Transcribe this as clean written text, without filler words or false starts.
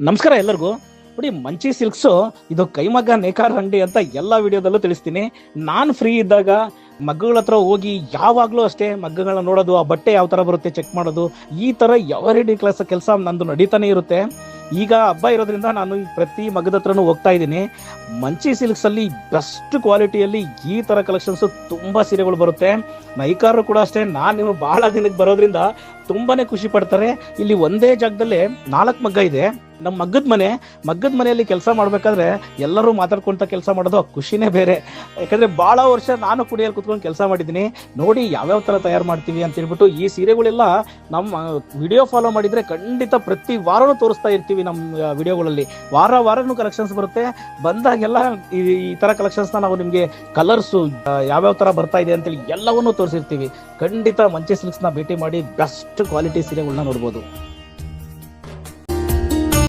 ನಮಸ್ಕಾರ ಎಲ್ಲರಿಗೂ. ನೋಡಿ, ಮಂಚಿ ಸಿಲ್ಕ್ಸು ಇದು ಕೈಮಗ್ಗ ನೇಕಾರ ಅಂಗಡಿ ಅಂತ ಎಲ್ಲ ವಿಡಿಯೋದಲ್ಲೂ ತಿಳಿಸ್ತೀನಿ. ನಾನು ಫ್ರೀ ಇದ್ದಾಗ ಮಗ್ಗಗಳ ಹತ್ರ ಹೋಗಿ ಯಾವಾಗಲೂ ಅಷ್ಟೇ ಮಗ್ಗಗಳನ್ನ ನೋಡೋದು, ಆ ಬಟ್ಟೆ ಯಾವ ಥರ ಬರುತ್ತೆ ಚೆಕ್ ಮಾಡೋದು, ಈ ಥರ ಎವರಿ ಕೆಲಸ ನಂದು ನಡೀತಾನೆ ಇರುತ್ತೆ. ಈಗ ಹಬ್ಬ ಇರೋದ್ರಿಂದ ನಾನು ಪ್ರತಿ ಮಗ್ಗದ ಹತ್ರನೂ ಹೋಗ್ತಾ ಇದ್ದೀನಿ. ಮಂಚಿ ಸಿಲ್ಕ್ಸಲ್ಲಿ ಬೆಸ್ಟ್ ಕ್ವಾಲಿಟಿಯಲ್ಲಿ ಈ ಥರ ಕಲೆಕ್ಷನ್ಸು ತುಂಬ ಸೀರೆಗಳು ಬರುತ್ತೆ. ನೈಕಾರರು ಕೂಡ ಅಷ್ಟೇ, ನಾನು ಬಹಳ ದಿನಕ್ಕೆ ಬರೋದ್ರಿಂದ ತುಂಬಾನೇ ಖುಷಿ ಪಡ್ತಾರೆ. ಇಲ್ಲಿ ಒಂದೇ ಜಾಗದಲ್ಲೇ 4 ಮಗ್ಗ ಇದೆ. ನಮ್ಮ ಮಗ್ಗದ ಮನೆಯಲ್ಲಿ ಕೆಲಸ ಮಾಡ್ಬೇಕಾದ್ರೆ ಎಲ್ಲರೂ ಮಾತಾಡ್ಕೊಂತ ಕೆಲಸ ಮಾಡೋದು ಆ ಖುಷಿನೇ ಬೇರೆ. ಯಾಕಂದ್ರೆ ಬಹಳ ವರ್ಷ ನಾನು ಕುಡಿಯಲ್ಲಿ ಕುತ್ಕೊಂಡು ಕೆಲಸ ಮಾಡಿದ್ದೀನಿ. ನೋಡಿ ಯಾವ್ಯಾವ ತರ ತಯಾರು ಮಾಡ್ತೀವಿ ಅಂತ ಹೇಳ್ಬಿಟ್ಟು ಈ ಸೀರೆಗಳೆಲ್ಲ ನಮ್ಮ ವಿಡಿಯೋ ಫಾಲೋ ಮಾಡಿದ್ರೆ ಖಂಡಿತ ಪ್ರತಿ ವಾರನೂ ತೋರಿಸ್ತಾ ಇರ್ತೀವಿ. ನಮ್ಮ ವಿಡಿಯೋಗಳಲ್ಲಿ ವಾರನೂ ಕಲೆಕ್ಷನ್ಸ್ ಬರುತ್ತೆ. ಬಂದಾಗೆಲ್ಲ ಈ ತರ ಕಲೆಕ್ಷನ್ಸ್ನ ನಾವು ನಿಮ್ಗೆ ಕಲರ್ಸು ಯಾವ್ಯಾವ ತರ ಬರ್ತಾ ಇದೆ ಅಂತೇಳಿ ಎಲ್ಲವನ್ನೂ ತೋರಿಸಿರ್ತೀವಿ. ಖಂಡಿತ ಮಂಚಿ ಸಿಲ್ಕ್ಸ್ನ ಭೇಟಿ ಮಾಡಿ ಬೆಸ್ಟ್ ಕ್ವಾಲಿಟಿ ಸೀರೆಗಳನ್ನ ನೋಡ್ಬೋದು.